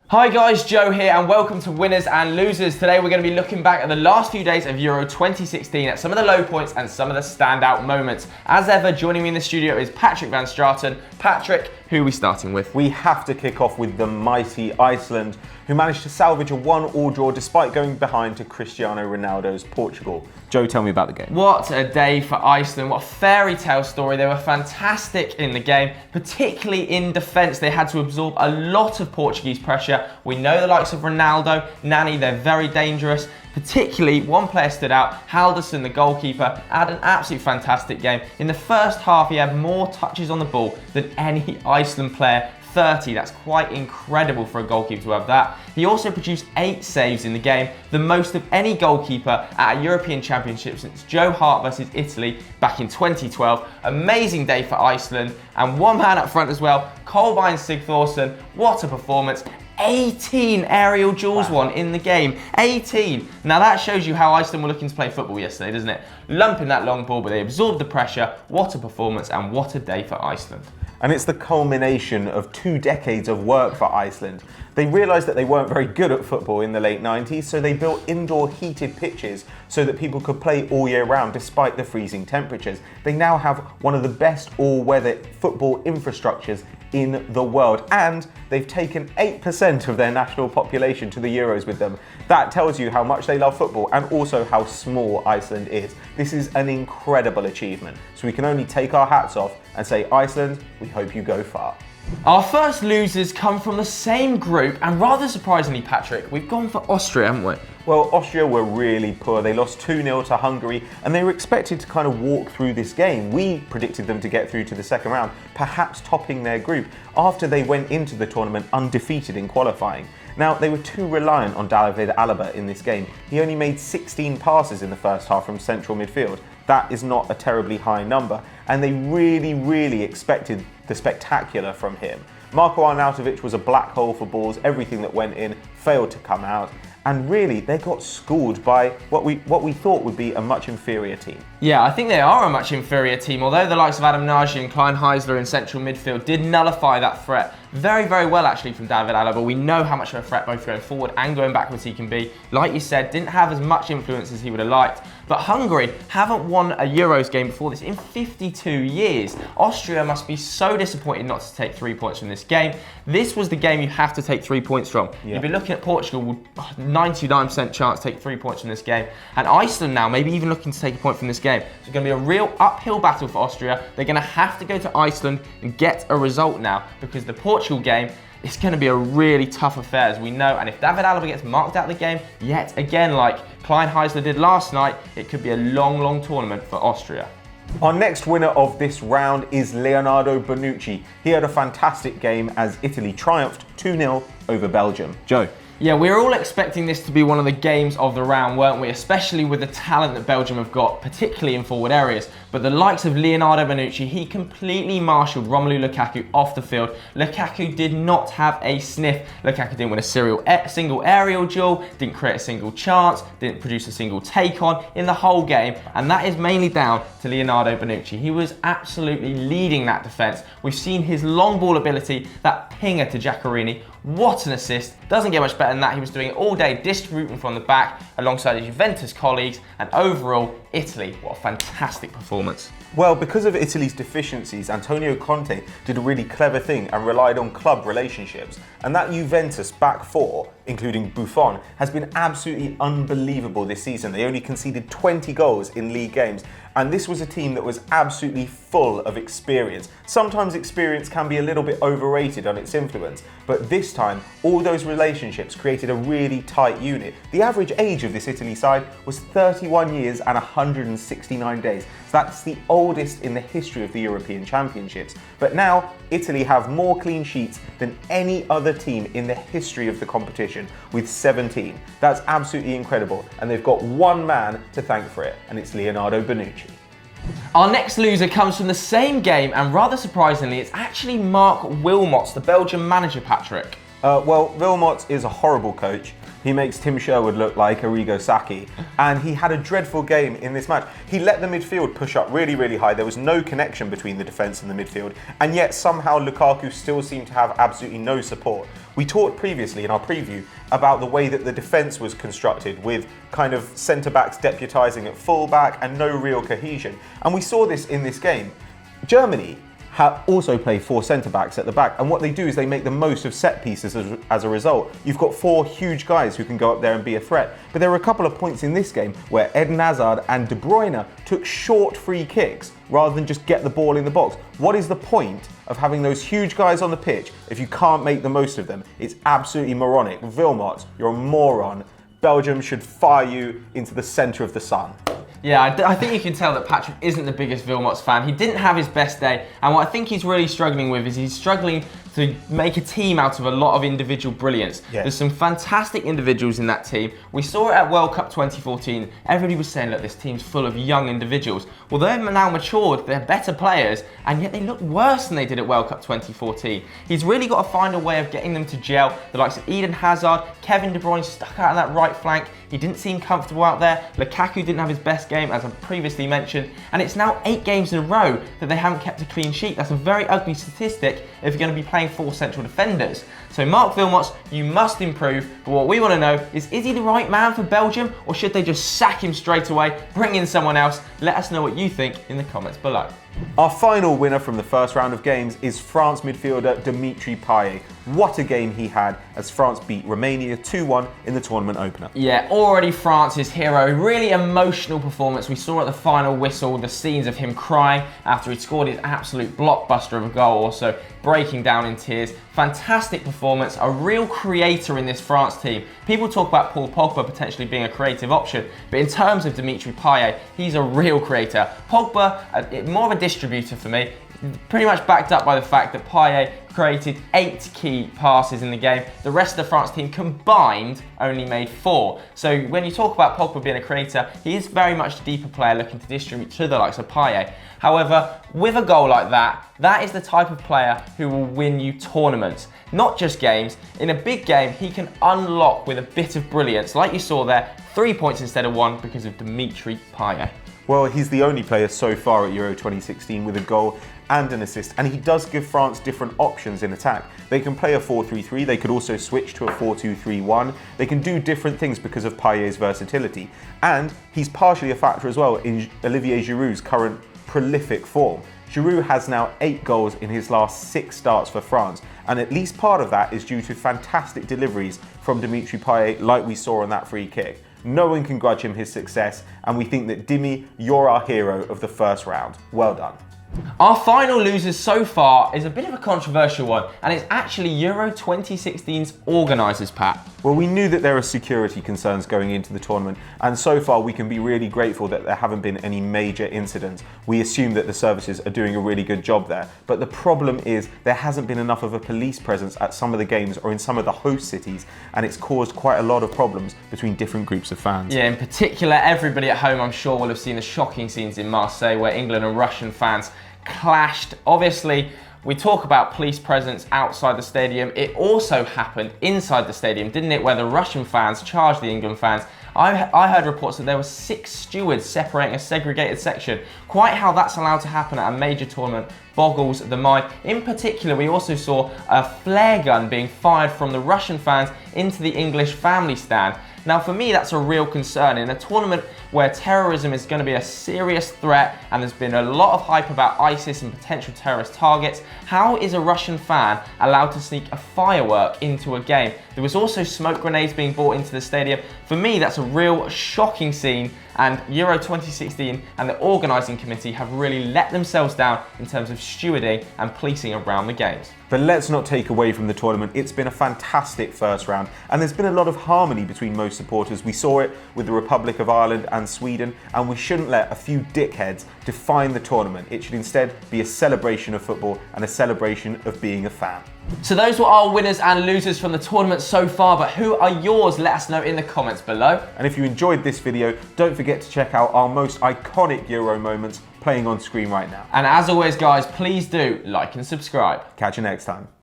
Hi guys, Joe here and welcome to Winners and Losers. Today we're going to be looking back at the last few days of Euro 2016 at some of the low points and some of the standout moments. As ever, joining me in the studio is Patrick van Straten. Patrick, who are we starting with? We have to kick off with the mighty Iceland, who managed to salvage a 1-1 draw despite going behind to Cristiano Ronaldo's Portugal. Joe, tell me about the game. What a day for Iceland. What a fairy tale story. They were fantastic in the game, particularly in defence. They had to absorb a lot of Portuguese pressure. We know the likes of Ronaldo, Nani, they're very dangerous. Particularly, one player stood out, Halderson, the goalkeeper, had an absolutely fantastic game. In the first half, he had more touches on the ball than any Iceland player. 30, that's quite incredible for a goalkeeper to have that. He also produced 8 saves in the game, the most of any goalkeeper at a European Championship since Joe Hart versus Italy back in 2012. Amazing day for Iceland, and one man up front as well, Kolbeinn Sigþórsson. What a performance. 18 aerial duels won in the game. 18. Now that shows you how Iceland were looking to play football yesterday, doesn't it? Lumping that long ball, but they absorbed the pressure. What a performance and what a day for Iceland. And it's the culmination of 2 decades of work for Iceland. They realised that they weren't very good at football in the late 90s, so they built indoor heated pitches so that people could play all year round despite the freezing temperatures. They now have one of the best all-weather football infrastructures in the world, and they've taken 8% of their national population to the Euros with them. That tells you how much they love football and also how small Iceland is. This is an incredible achievement. So we can only take our hats off and say, Iceland, we hope you go far. Our first losers come from the same group, and rather surprisingly, Patrick, we've gone for Austria, haven't we? Well, Austria were really poor. They lost 2-0 to Hungary, and they were expected to kind of walk through this game. We predicted them to get through to the second round, perhaps topping their group, after they went into the tournament undefeated in qualifying. Now, they were too reliant on David Alaba in this game. He only made 16 passes in the first half from central midfield. That is not a terribly high number, and they really expected the spectacular from him. Marko Arnautovic was a black hole for balls. Everything that went in failed to come out. And really, they got schooled by what we thought would be a much inferior team. Yeah, I think they are a much inferior team, although the likes of Adam Nagy and Klein Heisler in central midfield did nullify that threat very well actually from David Alaba. We know how much of a threat both going forward and going backwards he can be. Like you said, didn't have as much influence as he would have liked. But Hungary haven't won a Euros game before this in 52 years. Austria must be so disappointed not to take 3 points from this game. This was the game you have to take 3 points from. Yeah. You'd be looking at Portugal with 99% chance to take 3 points from this game. And Iceland now maybe even looking to take a point from this game. So it's going to be a real uphill battle for Austria. They're going to have to go to Iceland and get a result now, because the Portugal game, it's going to be a really tough affair, as we know. And if David Alaba gets marked out of the game, yet again, like Klein Heisler did last night, it could be a long tournament for Austria. Our next winner of this round is Leonardo Bonucci. He had a fantastic game as Italy triumphed 2-0 over Belgium. Joe? Yeah, we were all expecting this to be one of the games of the round, weren't we? Especially with the talent that Belgium have got, particularly in forward areas. But the likes of Leonardo Bonucci, he completely marshalled Romelu Lukaku off the field. Lukaku did not have a sniff. Lukaku didn't win a single aerial duel, didn't create a single chance, didn't produce a single take on in the whole game. And that is mainly down to Leonardo Bonucci. He was absolutely leading that defence. We've seen his long ball ability, that pinger to Giaccherini. What an assist. Doesn't get much better than that. He was doing it all day, distributing from the back alongside his Juventus colleagues, and overall, Italy, what a fantastic performance. Well, because of Italy's deficiencies, Antonio Conte did a really clever thing and relied on club relationships. And that Juventus back four, including Buffon, has been absolutely unbelievable this season. They only conceded 20 goals in league games. And this was a team that was absolutely full of experience. Sometimes experience can be a little bit overrated on its influence, but this time, all those relationships created a really tight unit. The average age of this Italy side was 31 years and 169 days. So that's the oldest in the history of the European Championships. But now, Italy have more clean sheets than any other team in the history of the competition, with 17. That's absolutely incredible, and they've got one man to thank for it, and it's Leonardo Bonucci. Our next loser comes from the same game, and rather surprisingly, it's actually Mark Wilmots, the Belgian manager, Patrick. Well, Wilmots is a horrible coach. He makes Tim Sherwood look like Arrigo Sacchi, and he had a dreadful game in this match. He let the midfield push up really high. There was no connection between the defence and the midfield, and yet somehow Lukaku still seemed to have absolutely no support. We talked previously in our preview about the way that the defence was constructed with kind of centre-backs deputising at full-back and no real cohesion. And we saw this in this game. Germany also play 4 centre-backs at the back, and what they do is they make the most of set pieces as a result. You've got 4 huge guys who can go up there and be a threat, but there were a couple of points in this game where Eden Hazard and De Bruyne took short free kicks rather than just get the ball in the box. What is the point of having those huge guys on the pitch if you can't make the most of them? It's absolutely moronic. Wilmot, you're a moron. Belgium should fire you into the centre of the sun. Yeah, I think you can tell that Patrick isn't the biggest Wilmots fan. He didn't have his best day, and what I think he's really struggling with is he's struggling to make a team out of a lot of individual brilliance. Yeah. There's some fantastic individuals in that team. We saw it at World Cup 2014. Everybody was saying, look, this team's full of young individuals. Well, they're now matured, they're better players, and yet they look worse than they did at World Cup 2014. He's really got to find a way of getting them to gel. The likes of Eden Hazard, Kevin De Bruyne stuck out on that right flank. He didn't seem comfortable out there. Lukaku didn't have his best game, as I previously mentioned, and it's now 8 games in a row that they haven't kept a clean sheet. That's a very ugly statistic if you're going to be playing 4 central defenders. So Mark Wilmots, you must improve, but what we want to know is he the right man for Belgium, or should they just sack him straight away, bring in someone else? Let us know what you think in the comments below. Our final winner from the first round of games is France midfielder Dimitri Payet. What a game he had as France beat Romania 2-1 in the tournament opener. Yeah, already France's hero. Really emotional performance. We saw at the final whistle the scenes of him crying after he'd scored his absolute blockbuster of a goal, also breaking down in tears. Fantastic performance, a real creator in this France team. People talk about Paul Pogba potentially being a creative option, but in terms of Dimitri Payet, he's a real creator. Pogba, more of a distributor for me, pretty much backed up by the fact that Payet created 8 key passes in the game. The rest of the France team combined only made 4. So when you talk about Pogba being a creator, he is very much a deeper player looking to distribute to the likes of Payet. However, with a goal like that, that is the type of player who will win you tournaments, not just games. In a big game, he can unlock with a bit of brilliance, like you saw there, 3 points instead of 1 because of Dimitri Payet. Well, he's the only player so far at Euro 2016 with a goal and an assist, and he does give France different options in attack. They can play a 4-3-3, they could also switch to a 4-2-3-1. They can do different things because of Payet's versatility, and he's partially a factor as well in Olivier Giroud's current prolific form. Giroud has now 8 goals in his last 6 starts for France, and at least part of that is due to fantastic deliveries from Dimitri Payet, like we saw on that free kick. No one can grudge him his success, and we think that Dimi, you're our hero of the first round. Well done. Our final losers so far is a bit of a controversial one, and it's actually Euro 2016's organisers, Pat. Well, we knew that there are security concerns going into the tournament, and so far we can be really grateful that there haven't been any major incidents. We assume that the services are doing a really good job there, but the problem is there hasn't been enough of a police presence at some of the games or in some of the host cities, and it's caused quite a lot of problems between different groups of fans. Yeah, in particular, everybody at home, I'm sure, will have seen the shocking scenes in Marseille where England and Russian fans clashed. Obviously, we talk about police presence outside the stadium. It also happened inside the stadium, didn't it, where the Russian fans charged the England fans. I heard reports that there were 6 stewards separating a segregated section. Quite how that's allowed to happen at a major tournament boggles the mind. In particular, we also saw a flare gun being fired from the Russian fans into the English family stand. Now, for me, that's a real concern. In a tournament where terrorism is going to be a serious threat and there's been a lot of hype about ISIS and potential terrorist targets, how is a Russian fan allowed to sneak a firework into a game? There was also smoke grenades being brought into the stadium. For me, that's a real shocking scene, and Euro 2016 and the organising committee have really let themselves down in terms of stewarding and policing around the games. But let's not take away from the tournament. It's been a fantastic first round, and there's been a lot of harmony between most supporters. We saw it with the Republic of Ireland and Sweden, and we shouldn't let a few dickheads define the tournament. It should instead be a celebration of football and a celebration of being a fan. So those were our winners and losers from the tournament so far, but who are yours? Let us know in the comments below. And if you enjoyed this video, don't forget to check out our most iconic Euro moments playing on screen right now. And as always, guys, please do like and subscribe. Catch you next time.